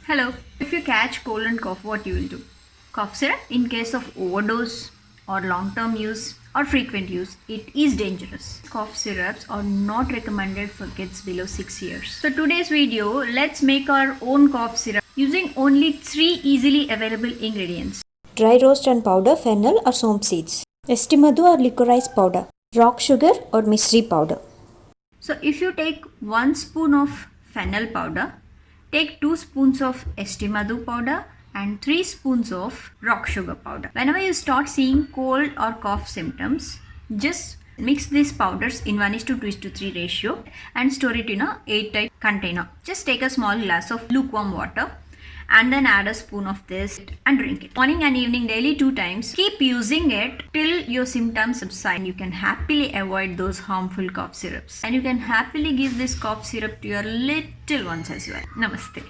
Hello. If you catch cold and cough, what you will do? Cough syrup in case of overdose or long-term use or frequent use, it is dangerous. Cough syrups are not recommended for kids below 6 years. So today's video, let's make our own cough syrup using only 3 easily available ingredients. Dry roast and powder fennel or somp seeds, estimadu or licorice powder, rock sugar or misri powder. So if you take 1 spoon of fennel powder, take 2 spoons of estimadu powder and 3 spoons of rock sugar powder. Whenever you start seeing cold or cough symptoms, just mix these powders in 1:2:3 ratio and store it in a airtight container. Just take a small glass of lukewarm water and then add a spoon of this and drink it. Morning and evening daily 2 times. Keep using it till your symptoms subside. You can happily avoid those harmful cough syrups. And you can happily give this cough syrup to your little ones as well. Namaste.